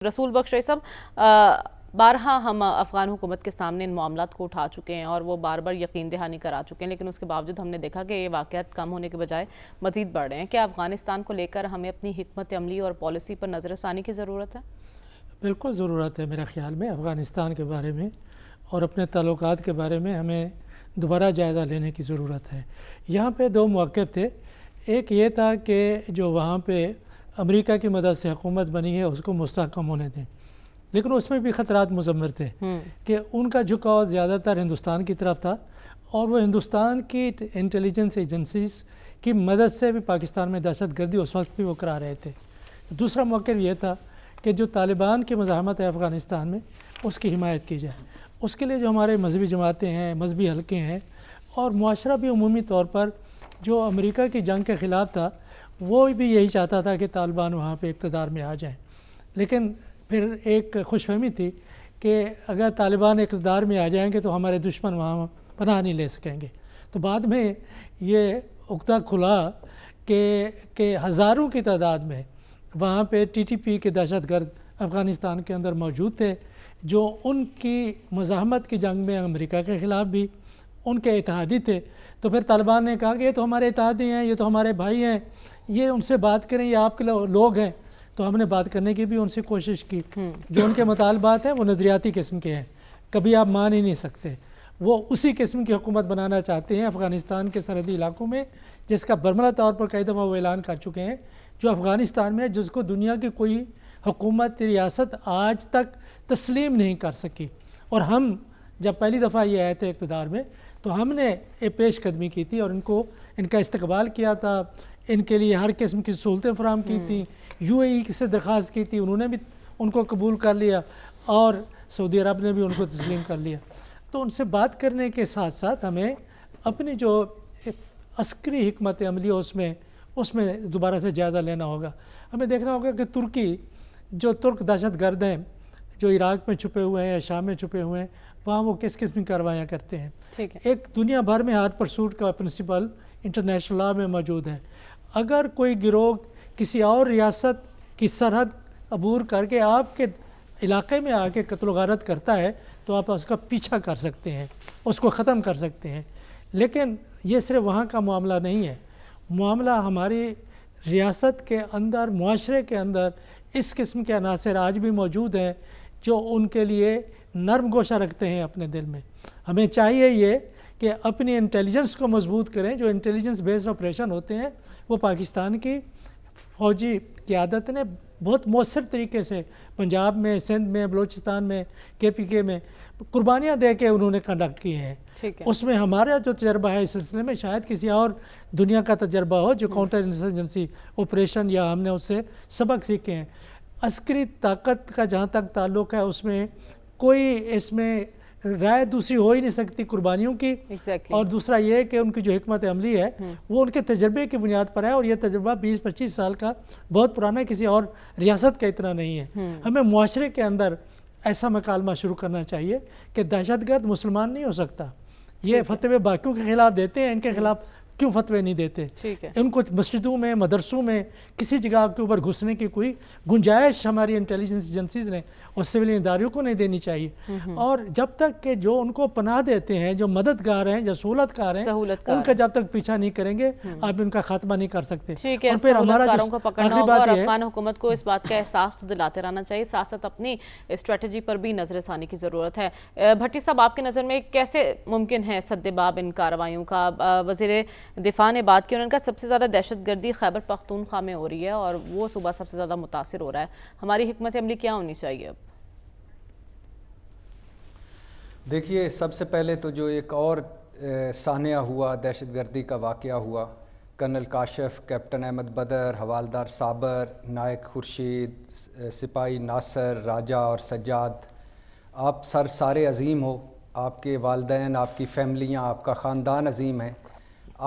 رسول بخش رئی صاحب، بارہا ہم افغان حکومت کے سامنے ان معاملات کو اٹھا چکے ہیں اور وہ بار بار یقین دہانی کرا چکے ہیں، لیکن اس کے باوجود ہم نے دیکھا کہ یہ واقعات کم ہونے کے بجائے مزید بڑھ رہے ہیں۔ کیا افغانستان کو لے کر ہمیں اپنی حکمت عملی اور پالیسی پر نظر ثانی کی ضرورت ہے؟ بالکل ضرورت ہے میرے خیال میں افغانستان کے بارے میں اور اپنے تعلقات کے بارے میں ہمیں دوبارہ جائزہ لینے کی ضرورت ہے۔ یہاں پہ دو موقف تھے، ایک یہ تھا کہ جو وہاں پہ امریکہ کی مدد سے حکومت بنی ہے اس کو مستحکم ہونے دیں، لیکن اس میں بھی خطرات مضمر تھے کہ ان کا جھکاؤ زیادہ تر ہندوستان کی طرف تھا اور وہ ہندوستان کی انٹیلیجنس ایجنسیز کی مدد سے بھی پاکستان میں دہشت گردی اس وقت بھی وہ کرا رہے تھے۔ دوسرا موقف یہ تھا کہ جو طالبان کی مزاحمت ہے افغانستان میں اس کی حمایت کی جائے، اس کے لیے جو ہمارے مذہبی جماعتیں ہیں، مذہبی حلقے ہیں اور معاشرہ بھی عمومی طور پر جو امریکہ کی جنگ کے خلاف تھا وہ بھی یہی چاہتا تھا کہ طالبان وہاں پہ اقتدار میں آ جائیں، لیکن پھر ایک خوش فہمی تھی کہ اگر طالبان اقتدار میں آ جائیں گے تو ہمارے دشمن وہاں پناہ نہیں لے سکیں گے۔ تو بعد میں یہ عقدہ کھلا کہ ہزاروں کی تعداد میں وہاں پہ ٹی ٹی پی کے دہشت گرد افغانستان کے اندر موجود تھے جو ان کی مزاحمت کی جنگ میں امریکہ کے خلاف بھی ان کے اتحادی تھے۔ تو پھر طالبان نے کہا کہ یہ تو ہمارے اتحادی ہیں، یہ تو ہمارے بھائی ہیں، یہ ان سے بات کریں، یہ آپ کے لوگ ہیں۔ تو ہم نے بات کرنے کی بھی ان سے کوشش کی۔ جو ان کے مطالبات ہیں وہ نظریاتی قسم کے ہیں، کبھی آپ مان ہی نہیں سکتے۔ وہ اسی قسم کی حکومت بنانا چاہتے ہیں افغانستان کے سرحدی علاقوں میں، جس کا برملا طور پر کئی دفعہ وہ اعلان کر چکے ہیں، جو افغانستان میں جس کو دنیا کی کوئی حکومت ریاست آج تک تسلیم نہیں کر سکی۔ اور ہم جب پہلی دفعہ یہ آئے تھے اقتدار میں تو ہم نے ایک پیش قدمی کی تھی اور ان کا استقبال کیا تھا، ان کے لیے ہر قسم کی سہولتیں فراہم کی تھیں، یو اے ای سے درخواست کی تھی، انہوں نے بھی ان کو قبول کر لیا اور سعودی عرب نے بھی ان کو تسلیم کر لیا۔ تو ان سے بات کرنے کے ساتھ ساتھ ہمیں اپنی جو عسکری حکمت عملی اس میں دوبارہ سے جائزہ لینا ہوگا۔ ہمیں دیکھنا ہوگا کہ ترکی جو ترک دہشت گرد ہیں جو عراق میں چھپے ہوئے ہیں یا شام میں چھپے ہوئے ہیں، وہاں وہ کس قسم کی کاروائیاں کرتے ہیں۔ ایک دنیا بھر میں ہارڈ پرسوٹ کا پرنسپل انٹرنیشنل لا میں موجود ہے۔ اگر کوئی گروہ کسی اور ریاست کی سرحد عبور کر کے آپ کے علاقے میں آ کے قتل و غارت کرتا ہے تو آپ اس کا پیچھا کر سکتے ہیں، اس کو ختم کر سکتے ہیں، لیکن یہ صرف وہاں کا معاملہ نہیں ہے۔ معاملہ ہماری ریاست کے اندر، معاشرے کے اندر اس قسم کے عناصر آج بھی موجود ہیں جو ان کے لیے نرم گوشہ رکھتے ہیں اپنے دل میں۔ ہمیں چاہیے یہ کہ اپنی انٹیلیجنس کو مضبوط کریں۔ جو انٹیلیجنس بیس آپریشن ہوتے ہیں وہ پاکستان کی فوجی قیادت نے بہت مؤثر طریقے سے پنجاب میں، سندھ میں، بلوچستان میں، کے پی کے میں قربانیاں دے کے انہوں نے کنڈکٹ کیے ہیں۔ اس میں ہمارا جو تجربہ ہے اس سلسلے میں شاید کسی اور دنیا کا تجربہ ہو جو کاؤنٹر انسرجنسی آپریشن، یا ہم نے اس سے سبق سیکھے ہیں۔ عسکری طاقت کا جہاں تک تعلق ہے اس میں کوئی اس میں رائے دوسری ہو ہی نہیں سکتی قربانیوں کی، اور دوسرا یہ کہ ان کی جو حکمت عملی ہے وہ ان کے تجربے کی بنیاد پر ہے، اور یہ تجربہ 20-25 سال کا بہت پرانا ہے، کسی اور ریاست کا اتنا نہیں ہے۔ ہمیں معاشرے کے اندر ایسا مکالمہ شروع کرنا چاہیے کہ دہشت گرد مسلمان نہیں ہو سکتا۔ یہ فتوے باقیوں کے خلاف دیتے ہیں، ان کے خلاف کیوں فتوے نہیں دیتے؟ ان کو مسجدوں میں، مدرسوں میں، کسی جگہ کے اوپر گھسنے کی کوئی گنجائش ہماری انٹیلیجنس ایجنسیز نے اور سول اداروں کو نہیں دینی چاہیے۔ اور جب تک کہ جو ان کو پناہ دیتے ہیں، جو مددگار ہیں، جو سہولت کار ہیں، ان کا جب تک پیچھا نہیں کریں گے آپ ان کا خاتمہ نہیں کر سکتے۔ اور پھر ہمارا کو پکڑنا ہوگا اور افغان حکومت کو اس بات کا احساس تو دلاتے رہنا چاہیے، ساتھ ساتھ اپنی اسٹریٹجی پر بھی نظر ثانی کی ضرورت ہے۔ بھٹی صاحب، آپ کی نظر میں کیسے ممکن ہے سد باب ان کارروائیوں کا؟ وزیر دفاع نے بات کی، انہوں نے کہا سب سے زیادہ دہشت گردی خیبر پختونخوا میں ہو رہی ہے اور وہ صوبہ سب سے زیادہ متاثر ہو رہا ہے۔ ہماری حکمت عملی کیا ہونی چاہیے اب؟ دیکھیے، سب سے پہلے تو جو ایک اور سانحہ ہوا، دہشت گردی کا واقعہ ہوا، کرنل کاشف، کیپٹن احمد بدر، حوالدار صابر، نائک خورشید، سپاہی ناصر، راجہ اور سجاد، آپ سارے عظیم ہو، آپ کے والدین، آپ کی فیملیاں، آپ کا خاندان عظیم ہے۔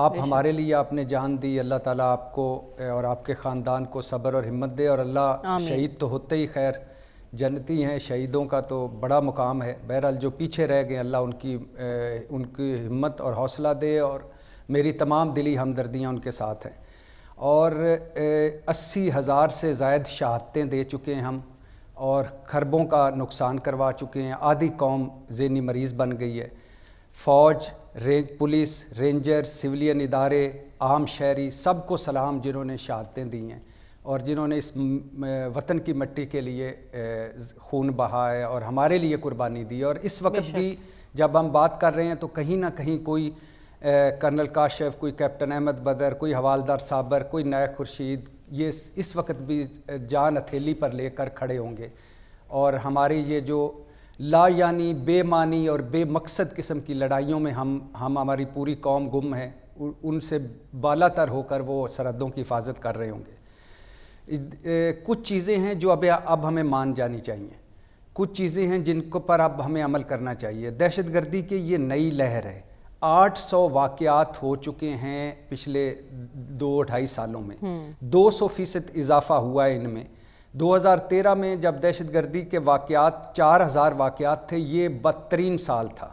آپ ہمارے لیے آپ نے جان دی، اللہ تعالیٰ آپ کو اور آپ کے خاندان کو صبر اور ہمت دے، اور اللہ شہید تو ہوتے ہی خیر جنتی ہیں، شہیدوں کا تو بڑا مقام ہے۔ بہرحال جو پیچھے رہ گئے اللہ ان کی ہمت اور حوصلہ دے، اور میری تمام دلی ہمدردیاں ان کے ساتھ ہیں۔ اور 80,000 سے زائد شہادتیں دے چکے ہیں ہم، اور خربوں کا نقصان کروا چکے ہیں. آدھی قوم ذہنی مریض بن گئی ہے. فوج، پولیس، رینجر، سویلین ادارے، عام شہری، سب کو سلام جنہوں نے شہادتیں دی ہیں اور جنہوں نے اس وطن کی مٹی کے لیے خون بہا ہے اور ہمارے لیے قربانی دی. اور اس وقت بھی جب ہم بات کر رہے ہیں تو کہیں نہ کہیں کوئی کرنل کاشف، کوئی کیپٹن احمد بدر، کوئی حوالدار صابر، کوئی نائک خورشید، یہ اس وقت بھی جان ہتھیلی پر لے کر کھڑے ہوں گے. اور ہماری یہ جو لا یعنی بے معنی اور بے مقصد قسم کی لڑائیوں میں ہم ہماری پوری قوم گم ہے، ان سے بالا تر ہو کر وہ سرحدوں کی حفاظت کر رہے ہوں گے. کچھ چیزیں ہیں جو اب ہمیں مان جانی چاہیے، کچھ چیزیں ہیں جن کو پر اب ہمیں عمل کرنا چاہیے. دہشت گردی کی یہ نئی لہر ہے. 800 واقعات ہو چکے ہیں پچھلے 2-2.5 سالوں میں، 200% اضافہ ہوا ہے ان میں. 2013 میں جب دہشت گردی کے واقعات 4000 واقعات تھے، یہ بدترین سال تھا.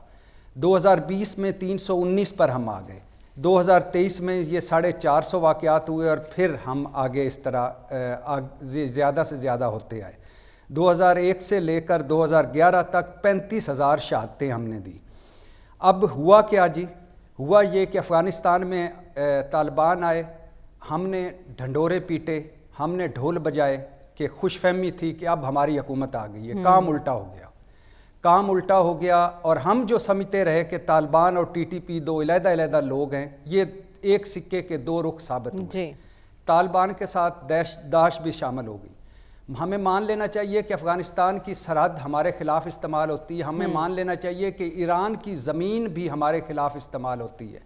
2020 میں 319 پر ہم آ گئے. 2023 میں یہ 450 واقعات ہوئے اور پھر ہم آگے اس طرح زیادہ سے زیادہ ہوتے آئے. 2001 سے لے کر 2011 تک 35,000 شہادتیں ہم نے دی. اب ہوا کیا جی؟ ہوا یہ کہ افغانستان میں طالبان آئے، ہم نے ڈھنڈورے پیٹے، ہم نے ڈھول بجائے کہ خوش فہمی تھی کہ اب ہماری حکومت آ گئی ہے. کام الٹا ہو گیا، کام الٹا ہو گیا. اور ہم جو سمجھتے رہے کہ طالبان اور ٹی ٹی پی 2 علیحدہ علیحدہ لوگ ہیں، یہ ایک سکے کے 2 رخ ثابت ہوئے. طالبان کے ساتھ داعش بھی شامل ہو گئی. ہمیں مان لینا چاہیے کہ افغانستان کی سرحد ہمارے خلاف استعمال ہوتی ہے. ہمیں مان لینا چاہیے کہ ایران کی زمین بھی ہمارے خلاف استعمال ہوتی ہے.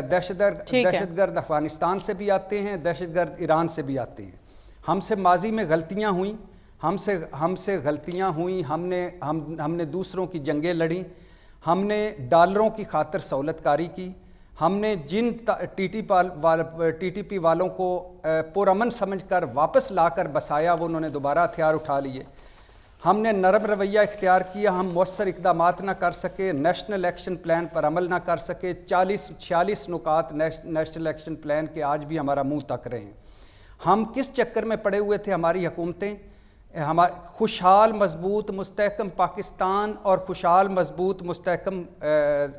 دہشت گرد افغانستان سے بھی آتے ہیں، دہشت گرد ایران سے بھی آتے ہیں. ہم سے ماضی میں غلطیاں ہوئیں، ہم سے غلطیاں ہوئیں. ہم نے دوسروں کی جنگیں لڑیں، ہم نے ڈالروں کی خاطر سہولت کاری کی. ہم نے جن ٹی ٹی پی والوں کو پرامن سمجھ کر واپس لا کر بسایا، وہ انہوں نے دوبارہ ہتھیار اٹھا لیے. ہم نے نرم رویہ اختیار کیا، ہم مؤثر اقدامات نہ کر سکے، نیشنل ایکشن پلان پر عمل نہ کر سکے. 46 نکات نیشنل ایکشن پلان کے آج بھی ہمارا منہ تک رہے ہیں. ہم کس چکر میں پڑے ہوئے تھے؟ ہماری حکومتیں خوشحال مضبوط مستحکم پاکستان اور خوشحال مضبوط مستحکم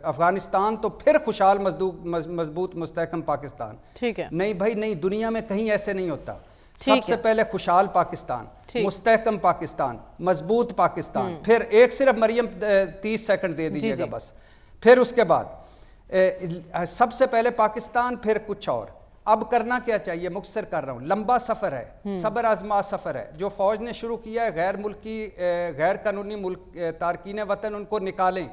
افغانستان، تو پھر خوشحال مضبوط مستحکم پاکستان. ٹھیک ہے. نہیں بھائی نہیں، دنیا میں کہیں ایسے نہیں ہوتا. سب سے پہلے خوشحال پاکستان، مستحکم پاکستان، مضبوط پاکستان. پھر ایک صرف مریم 30 سیکنڈ دے دیجیے گا بس. پھر اس کے بعد سب سے پہلے پاکستان، پھر کچھ اور. اب کرنا کیا چاہیے؟ مختصر کر رہا ہوں. لمبا سفر ہے، صبر آزما سفر ہے. جو فوج نے شروع کیا ہے، غیر ملکی غیر قانونی تارکین وطن ان کو نکالیں،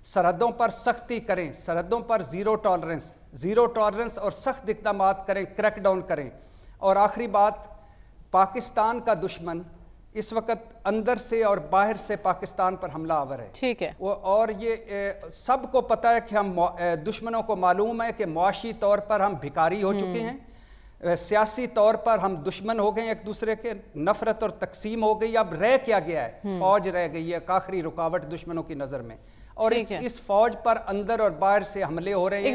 سرحدوں پر سختی کریں، سرحدوں پر زیرو ٹالرنس اور سخت اقدامات کریں، کریک ڈاؤن کریں. اور آخری بات، پاکستان کا دشمن اس وقت اندر سے اور باہر سے پاکستان پر حملہ آور ہے. ٹھیک ہے. اور یہ سب کو پتہ ہے کہ ہم دشمنوں کو معلوم ہے کہ معاشی طور پر ہم بھکاری ہو چکے ہیں، سیاسی طور پر ہم دشمن ہو گئے ہیں ایک دوسرے کے، نفرت اور تقسیم ہو گئی. اب رہ کیا گیا ہے؟ فوج رہ گئی ہے، آخری رکاوٹ دشمنوں کی نظر میں. اور اس فوج پر اندر اور باہر سے حملے ہو رہے ہیں.